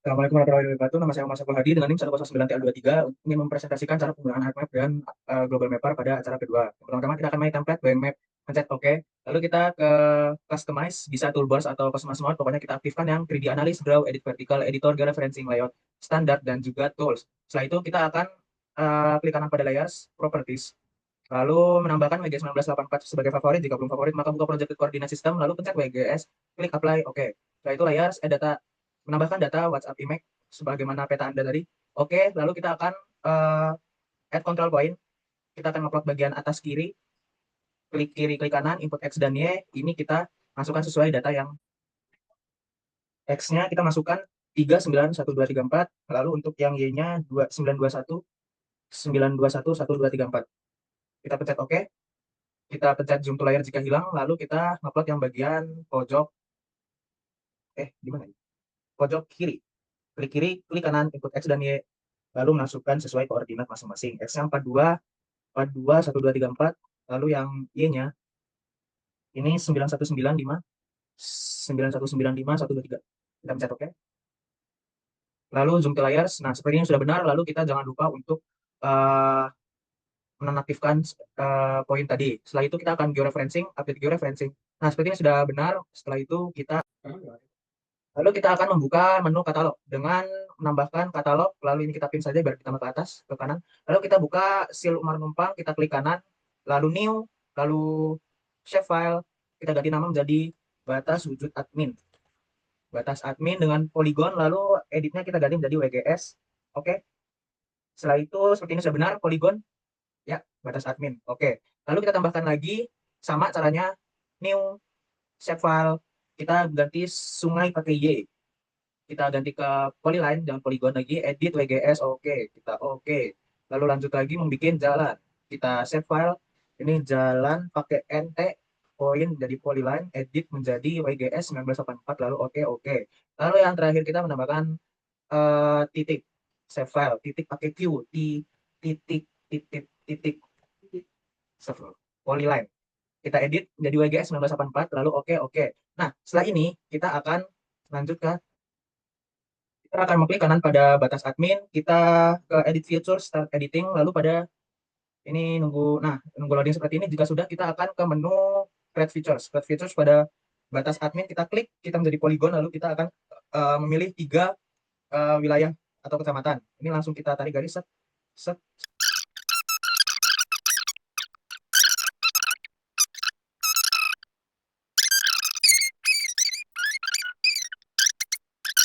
Assalamualaikum warahmatullahi wabarakatuh. Nama saya Muhammad Saiful Hadi dengan NIM 109TA23 ingin mempresentasikan cara penggunaan Heartmap dan Global Mapper pada acara kedua. Pertama-tama kita akan main template by map, pencet OK. Lalu kita ke customize, bisa toolbars atau customize mode. Pokoknya kita aktifkan yang 3D Analysis, Draw, Edit Vertical, Editor, Georeferencing, Layout, Standar, dan juga Tools. Setelah itu kita akan klik kanan pada Layers, Properties. Lalu menambahkan WG1984 sebagai favorit. Jika belum favorit, maka buka Projected Coordinate System, lalu pencet WGS, klik Apply, OK. Setelah itu Layers, data, menambahkan data WhatsApp image sebagaimana peta Anda tadi. Oke, lalu kita akan add control point. Kita akan upload bagian atas kiri, klik kiri, klik kanan, input X dan Y. Ini kita masukkan sesuai data yang X-nya kita masukkan 391234, lalu untuk yang Y-nya 2921 921 1234. Kita pencet OK. Kita pencet zoom to layer jika hilang, lalu kita upload yang bagian pojok, di mana ya? Pojok kiri. Klik kiri, klik kanan, input X dan Y, lalu masukkan sesuai koordinat masing-masing. X-nya 42, 42, 1234, lalu yang Y-nya ini 9195, 9195, 123. Kita pencet OK. Lalu zoom to layers. Nah, seperti ini sudah benar. Lalu kita jangan lupa untuk uh, menonaktifkan poin tadi. Setelah itu kita akan georeferencing, update georeferencing. Nah, seperti ini sudah benar. Setelah itu kita lalu kita akan membuka menu katalog dengan menambahkan katalog. Lalu ini kita pin saja biar kita ke atas, ke kanan. Lalu kita buka seal Umar Numpang, kita klik kanan, lalu new, lalu shapefile, kita ganti nama menjadi batas wujud admin. Batas admin dengan polygon, lalu editnya kita ganti menjadi WGS. Oke. Setelah itu seperti ini sudah benar polygon. Ya, batas admin. Oke. Lalu kita tambahkan lagi sama caranya new shapefile. Kita ganti sungai pakai Y. Kita ganti ke polyline, jangan polygon lagi, edit WGS, oke, kita oke. Lalu lanjut lagi membuat jalan. Kita save file, ini jalan pakai NT, poin jadi polyline, edit menjadi WGS 1984, lalu oke, oke. Lalu yang terakhir kita menambahkan titik, save file, titik pakai Q, titik, titik, titik, save polyline. Kita edit menjadi WGS 1984, lalu oke, oke. Nah, setelah ini kita akan lanjut ke kita akan mengklik kanan pada batas admin, kita ke edit feature, start editing, lalu pada ini nunggu loading seperti ini. Jika sudah, kita akan ke menu create features. Create features pada batas admin, kita klik, kita menjadi polygon, lalu kita akan memilih 3 wilayah atau kecamatan. Ini langsung kita tarik garis, set, set,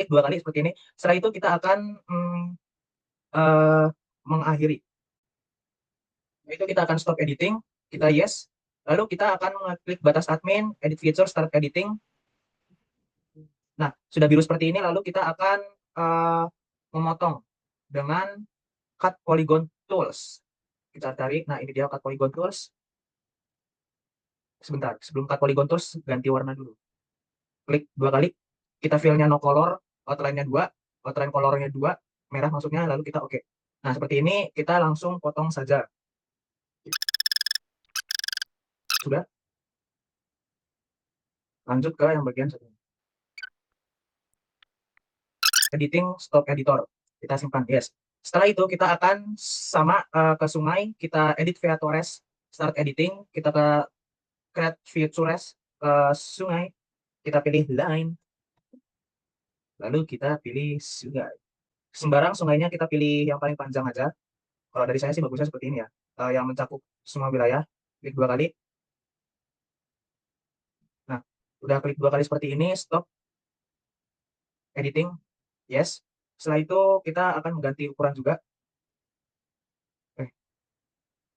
klik 2 kali seperti ini. Setelah itu kita akan uh, mengakhiri. Itu kita akan stop editing, kita yes. Lalu kita akan mengklik batas admin, edit feature, start editing. Nah, sudah biru seperti ini, lalu kita akan memotong dengan cut polygon tools. Kita tarik, nah ini dia cut polygon tools. Sebentar, sebelum cut polygon tools, ganti warna dulu. Klik 2 kali, kita fill-nya no color, outline-nya 2, outline color-nya 2, merah maksudnya, lalu kita oke. Nah, seperti ini kita langsung potong saja. Sudah, lanjut ke yang bagian satu. Editing, stop editor. Kita simpan, yes. Setelah itu kita akan sama ke sungai, kita edit via Torres, start editing, kita ke create features sungai, kita pilih line, lalu kita pilih sungai. Sembarang sungainya kita pilih yang paling panjang aja. Kalau dari saya sih bagusnya seperti ini ya, yang mencakup semua wilayah. Klik 2 kali. Nah, udah klik 2 kali seperti ini, stop editing, yes. Setelah itu kita akan mengganti ukuran juga.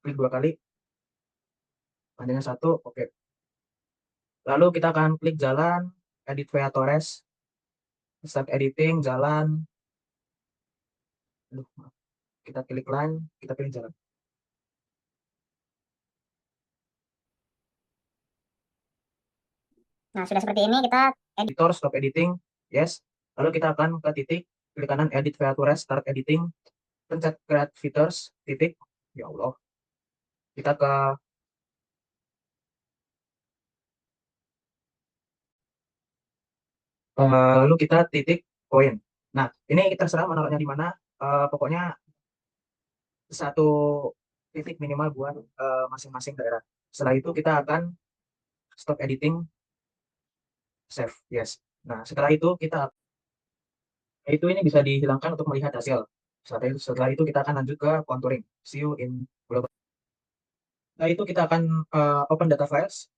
Klik 2 kali, panjangnya 1, oke. Lalu kita akan klik jalan, edit via Torres, start editing, jalan. Aduh, maaf. Kita klik line, kita pilih jalan. Nah, sudah seperti ini kita Editor, stop editing, yes. Lalu kita akan ke titik, klik kanan edit via Torres, start editing, pencet create features, titik, ya Allah. Kita ke lalu kita titik poin. Nah, ini terserah mau naruhnya di mana. Pokoknya satu titik minimal buat masing-masing daerah. Setelah itu kita akan stop editing, save, yes. Nah, setelah itu ini bisa dihilangkan untuk melihat hasil. Setelah itu kita akan lanjut ke contouring. See you in global. Setelah itu kita akan open data files.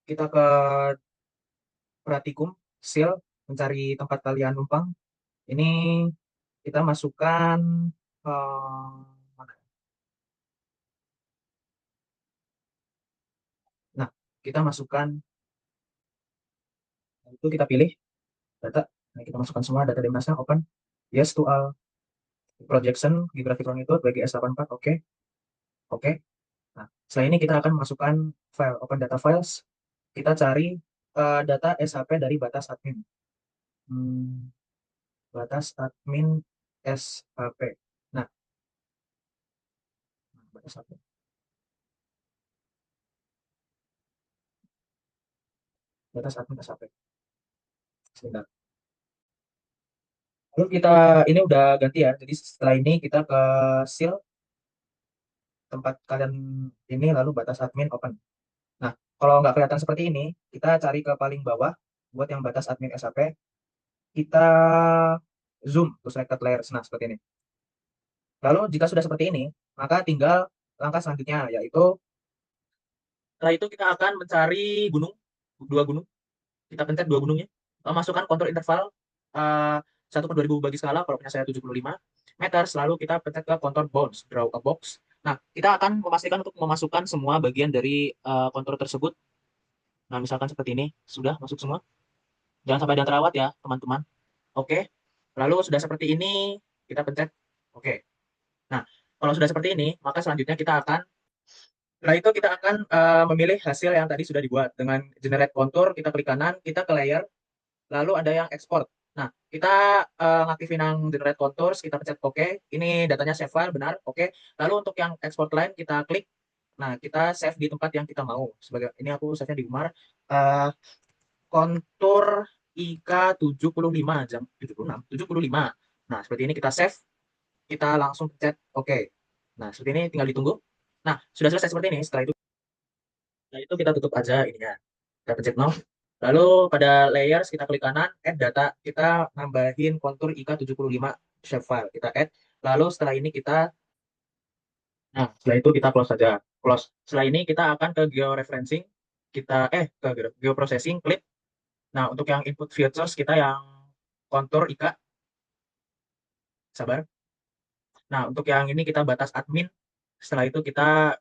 Kita ke Pratikum, seal, mencari tempat kalian numpang. Ini kita masukkan mana? Nah, kita masukkan itu, kita pilih data. Nah, kita masukkan semua data di mana, open. Yes to all. Projection geographic longitude bagi S84. Oke. Oke. Nah, setelah ini kita akan masukkan file open data files. Kita cari data SHP dari batas admin. Hmm, batas admin SHP. Nah, batas admin. Batas admin SHP. Sebentar. Lalu kita ini udah ganti ya. Jadi setelah ini kita ke seal tempat kalian ini, lalu batas admin open. Nah, kalau nggak kelihatan seperti ini, kita cari ke paling bawah buat yang batas admin SHP. Kita zoom to selected layers. Nah, seperti ini. Lalu jika sudah seperti ini, maka tinggal langkah selanjutnya, yaitu setelah itu kita akan mencari gunung, dua gunung. Kita pencet dua gunungnya. Masukkan kontur interval 1/2000 bagi skala, kalau punya saya 75 meter. Lalu kita pencet ke kontur bounds, draw a box. Nah, kita akan memastikan untuk memasukkan semua bagian dari kontur tersebut. Nah, misalkan seperti ini, sudah masuk semua. Jangan sampai ada yang terawat ya, teman-teman. Oke. Lalu sudah seperti ini, kita pencet oke. Nah, kalau sudah seperti ini, maka selanjutnya setelah itu kita akan memilih hasil yang tadi sudah dibuat. Dengan generate contour, kita klik kanan, kita ke layer, lalu ada yang export. Nah, kita ngaktifin yang generate contours, kita pencet oke. Ini datanya save file, benar, oke. Lalu untuk yang export line, kita klik. Nah, kita save di tempat yang kita mau. Sebagai ini aku save-nya di Umar. Uh, kontur IK 75 jam 76, 75. Nah, seperti ini kita save, kita langsung pencet oke. Nah, seperti ini tinggal ditunggu. Nah, sudah selesai seperti ini. Setelah itu kita tutup aja ininya. Kita pencet no. Lalu pada layers kita klik kanan, add data, kita nambahin kontur IK75 shapefile, kita add. Lalu setelah ini setelah itu kita close saja. Close. Setelah ini kita akan ke georeferencing, ke geoprocessing, klik. Nah, untuk yang input features kita yang kontur IK, sabar. Nah, untuk yang ini kita batas admin. Setelah itu kita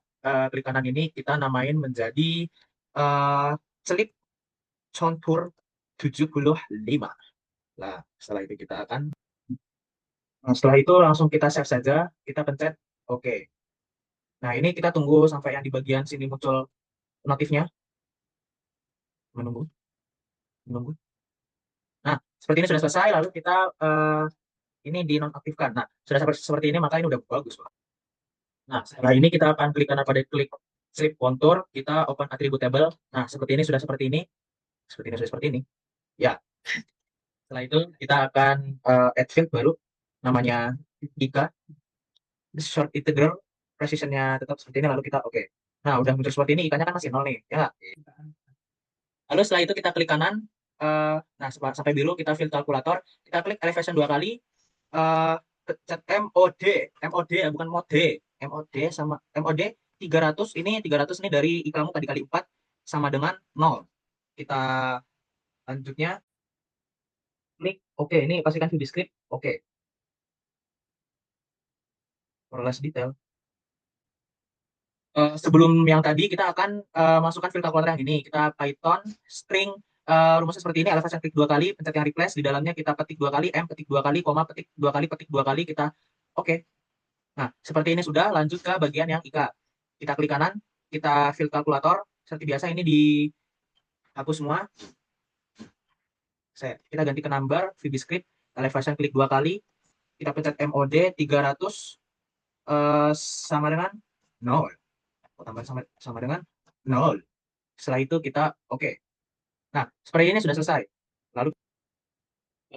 klik kanan ini, kita namain menjadi uh, celip contour 75. Nah, setelah itu setelah itu langsung kita save saja, kita pencet oke. Nah, ini kita tunggu sampai yang di bagian sini muncul notifnya, menunggu, menunggu. Nah, seperti ini sudah selesai, lalu kita ini dinonaktifkan. Nah, sudah seperti ini, maka ini udah bagus, Pak. Nah, setelah ini kita akan klik kanan pada klik slip contour, kita open attribute table. Nah, seperti ini sudah seperti ini, seperti ini. Ya, setelah itu kita akan add field baru, namanya Ika, short integral, precisionnya tetap seperti ini, lalu kita oke. Nah, udah muncul seperti ini, ikannya kan masih nol nih, ya nggak? Lalu setelah itu kita klik kanan, nah sampai biru kita fill kalkulator, kita klik elevation dua kali, eh pencet MOD, MOD ya bukan mode, MOD sama MOD 300, ini 300 ini dari ikamu tadi kali 4 sama dengan 0. Kita lanjutnya klik oke, ini pastikan view script, oke. For less detail. Sebelum yang tadi kita akan masukkan field calculator yang ini. Kita Python string rumusnya seperti ini, elevation klik dua kali, pencet yang replace, di dalamnya kita petik dua kali, m petik dua kali, koma petik dua kali, petik dua kali, kita oke. Nah, seperti ini sudah, lanjut ke bagian yang IK. Kita klik kanan, kita field calculator, seperti biasa ini dihapus semua. Kita ganti ke number, VB script, elevation klik dua kali, kita pencet MOD 300 sama dengan 0. Tambah sama dengan 0. Setelah itu kita oke. Nah, seperti ini sudah selesai. Lalu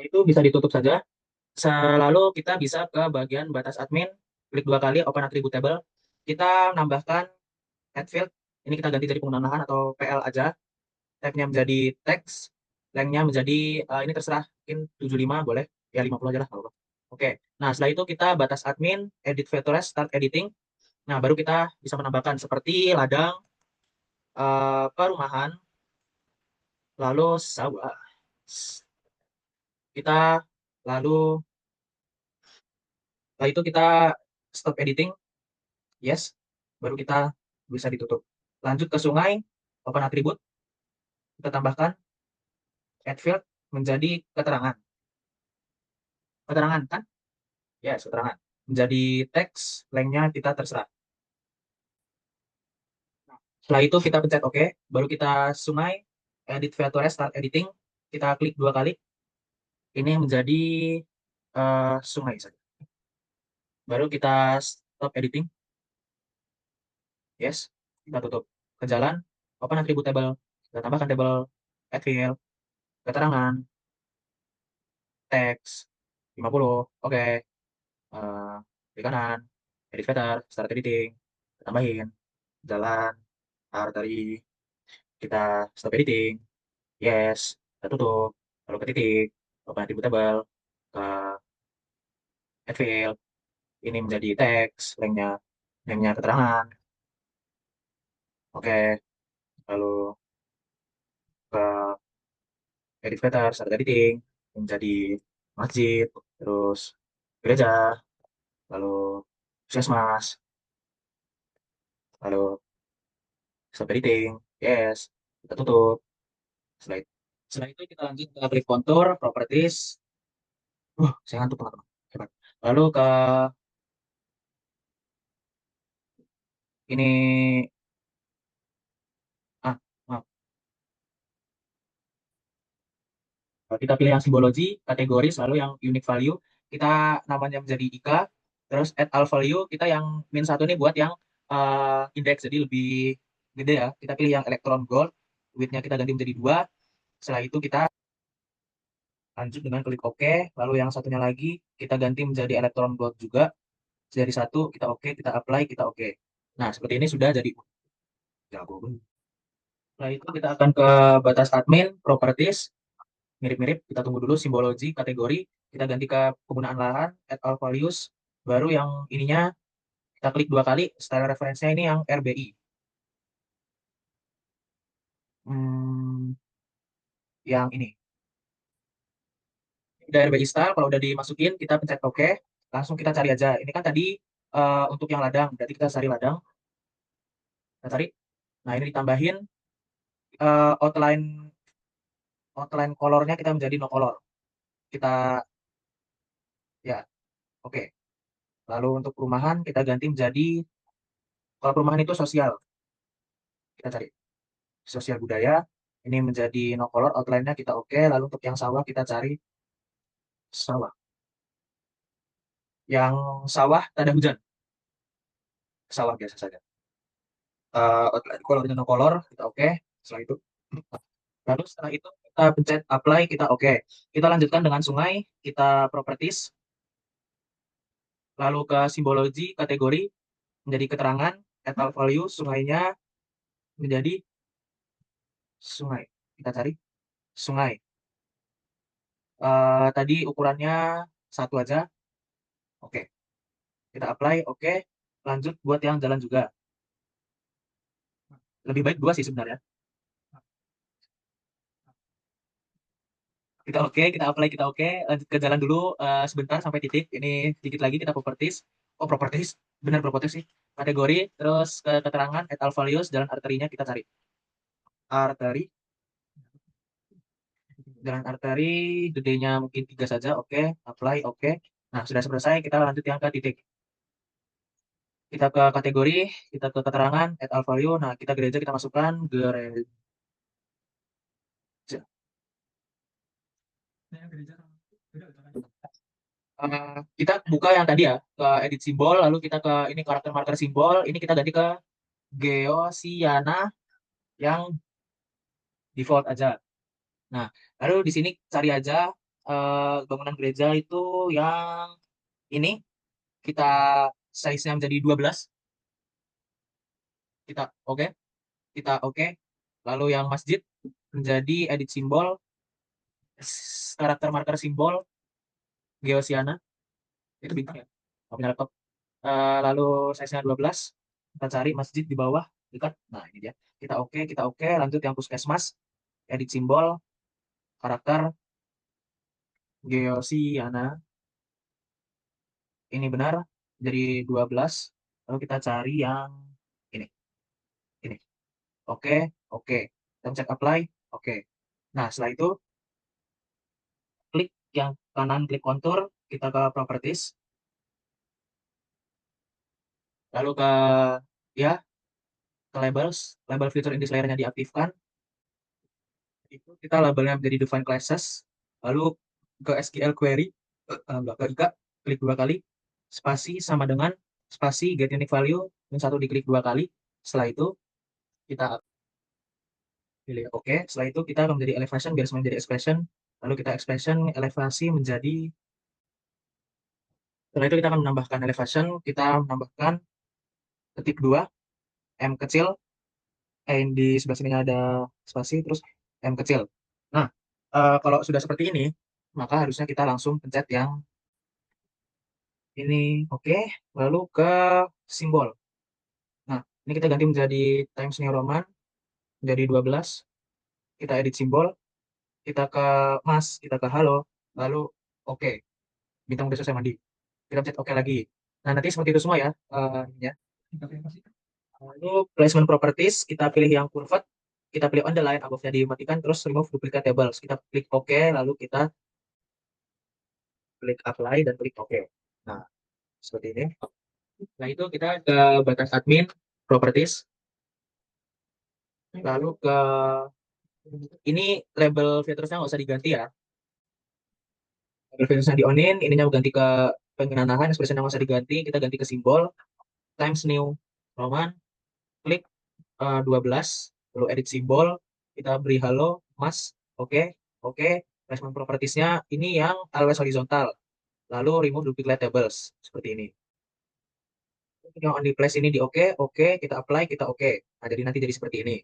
itu bisa ditutup saja. Lalu kita bisa ke bagian batas admin, klik 2 kali open attribute table. Kita nambahkan add field, ini kita ganti jadi penggunaan lahan atau PL aja. Type-nya menjadi text, length-nya menjadi ini terserah, mungkin 75 boleh, ya 50 aja lah kalau. Oke, nah setelah itu kita batas admin, edit vectores, start editing. Nah, baru kita bisa menambahkan seperti ladang, perumahan, lalu sawah. Kita lalu setelah itu kita stop editing, yes, baru kita bisa ditutup. Lanjut ke sungai, open attribute, kita tambahkan add field menjadi keterangan. Keterangan kan? Yes, keterangan. Menjadi teks, length-nya kita terserah. Nah, setelah itu kita pencet OK, baru kita sungai, edit vectores, start editing, kita klik 2 kali, ini menjadi sungai saja. Baru kita stop editing, yes, kita tutup. Ke jalan, open attribute table, kita tambahkan table, add field, keterangan, teks, 50, oke. Di kanan, edit vector, start editing, kita tambahin, jalan, artery, kita stop editing, yes, kita tutup, lalu ke titik, open attribute table, ke add field, ini menjadi teks, length-nya, name-nya keterangan, oke, lalu ke edit vector, start editing, menjadi masjid, terus gereja, lalu puskesmas, lalu stop editing, yes, kita tutup. Setelah itu, setelah itu kita lanjut ke klik kontur, properties. Saya ngantuk teman-teman. Hebat. Lalu ke ini, maaf. Kita pilih yang simbologi, kategori, selalu yang unique value. Kita namanya menjadi IKA. Terus add all value, kita yang min 1 ini buat yang index, jadi lebih gede ya. Kita pilih yang electron gold, width-nya kita ganti menjadi 2. Setelah itu kita lanjut dengan klik OK. Lalu yang satunya lagi, kita ganti menjadi electron gold juga. Dari 1, kita OK, kita apply, kita OK. Nah, seperti ini sudah jadi jago. Setelah itu kita akan ke batas admin, properties, mirip-mirip, kita tunggu dulu simbologi, kategori, kita ganti ke penggunaan lahan, add all values, baru yang ininya kita klik 2 kali, style reference-nya ini yang RBI. Yang ini. Udah RBI style, kalau udah dimasukin, kita pencet OK, langsung kita cari aja. Ini kan tadi untuk yang ladang, berarti kita cari ladang, kita cari. Nah, ini ditambahin outline colornya kita menjadi no color. Kita, ya, oke. Lalu untuk perumahan kita ganti menjadi, kalau perumahan itu sosial, kita cari sosial budaya, ini menjadi no color, outline-nya kita oke. Lalu untuk yang sawah kita cari sawah. Yang sawah tanda hujan, sawah biasa saja. Outline color-nya no color, kita oke. Setelah itu, lalu setelah itu kita pencet apply, kita oke. Kita lanjutkan dengan sungai, kita properties, lalu ke simbologi, kategori, menjadi keterangan, add all value, sungainya menjadi sungai. Kita cari sungai. Tadi ukurannya 1 aja. Oke. Kita apply, oke. Lanjut buat yang jalan juga. Lebih baik 2 sih sebenarnya. Kita oke, kita apply, kita oke. Lanjut ke jalan dulu sebentar sampai titik. Ini sedikit lagi kita properties. Oh, properties. Benar properties sih. Kategori, terus ke keterangan, add all values, jalan arterinya kita cari. Arteri. Jalan arteri, gedenya mungkin 3 saja, oke. Apply, oke. Nah, sudah selesai, kita lanjut yang ke titik. Kita ke kategori, kita ke keterangan, add all value. Nah, kita gereja kita masukkan gereja. Kita buka yang tadi ya, ke edit simbol, lalu kita ke ini karakter marker simbol, ini kita ganti ke Geosiana yang default aja. Nah, lalu di sini cari aja bangunan gereja itu yang ini kita size-nya menjadi 12, kita oke, kita oke. Lalu yang masjid menjadi edit simbol, karakter marker simbol Geosiana, itu bintang ya, nggak punya laptop. Lalu size-nya 12, kita cari masjid di bawah dekat. Nah, ini dia. Kita oke, lanjut yang puskesmas, edit simbol, karakter Geosiana. Ini benar, jadi 12. Lalu kita cari yang ini, ini. Oke, oke. Dan cek apply, oke. Nah, setelah itu klik yang kanan, klik kontur, kita ke properties, lalu ke ya ke labels, label feature in this layer-nya diaktifkan. Itu kita labelnya menjadi define classes, lalu ke SQL query, enggak ke IKA, klik 2 kali, spasi sama dengan spasi get unique value, yang satu diklik 2 kali. Setelah itu kita pilih oke. Setelah itu kita akan menjadi elevation biar semua menjadi expression, lalu kita expression elevasi menjadi, setelah itu kita akan menambahkan elevation, kita menambahkan ketik 2 M kecil, di sebelah sini ada spasi, terus M kecil. Nah, kalau sudah seperti ini, maka harusnya kita langsung pencet yang ini, oke. Lalu ke simbol. Nah, ini kita ganti menjadi Times New Roman, menjadi 12. Kita edit simbol, kita ke mas, kita ke halo, lalu oke. Bintang udah selesai mandi. Kita pencet oke lagi. Nah, nanti seperti itu semua ya. Ya. Lalu placement properties, kita pilih yang curved, kita pilih on the line, above-nya dimatikan, terus remove duplicate tables. Kita klik OK, lalu kita klik apply dan klik OK. Nah, seperti ini. Nah, itu kita ke batas admin, properties, lalu ke ini label filtersnya nggak usah diganti ya. Label filtersnya di onin, ininya ganti ke pengenanahan, expression yang nggak usah diganti, kita ganti ke simbol, Times New Roman, klik 12, lalu edit simbol, kita beri halo, mas, oke, oke. Placement propertiesnya ini yang always horizontal, lalu remove duplicate tables, seperti ini. Yang on di place ini di oke, oke, kita apply, kita oke. Nah, jadi nanti jadi seperti ini.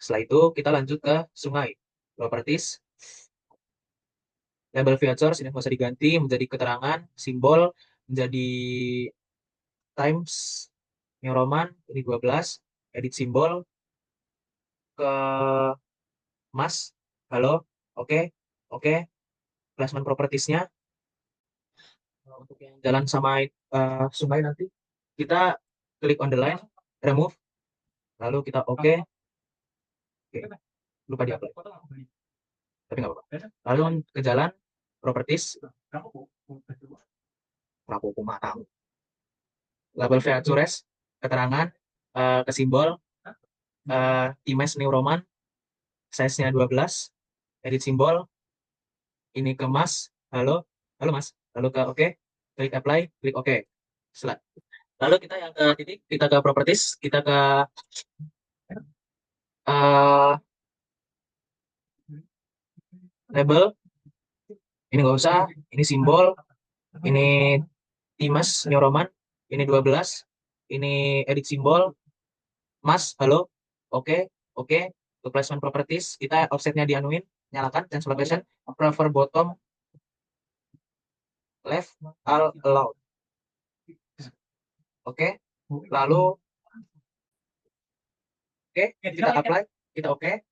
Setelah itu kita lanjut ke sungai. Properties, label features, ini nggak usah diganti, menjadi keterangan, simbol, menjadi times, New Roman, ini 12, edit simbol, ke mas, halo, oke, oke. Placement propertiesnya, untuk yang jalan sama sungai nanti, kita klik on the line, remove, lalu kita oke, oke. Lupa di apply, tapi nggak apa-apa. Lalu ke jalan, properties, Rapopo Matang, label features, keterangan, ke simbol, Times New Roman, size-nya 12, edit simbol, ini ke mas, halo, halo mas, lalu ke oke, klik apply, klik oke. Lalu kita yang ke titik, kita ke properties, kita ke uh, label, ini nggak usah, ini simbol, ini Timas New Roman, ini 12, ini edit simbol, mas, halo, oke, oke. Untuk placement properties, kita offsetnya dianuin, nyalakan, change location, prefer bottom, left, all allowed. Oke, lalu oke, kita apply, kita oke,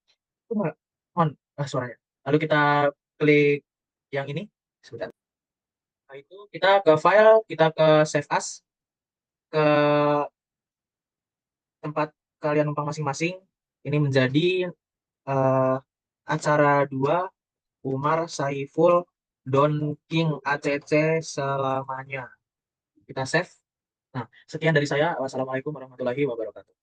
on, suaranya. Lalu kita klik yang ini, sebentar. Nah, itu kita ke file, kita ke save as, ke tempat kalian numpang masing-masing. Ini menjadi eh, acara 2 Umar Saiful Don King ACC selamanya. Kita save. Nah, sekian dari saya. Wassalamualaikum warahmatullahi wabarakatuh.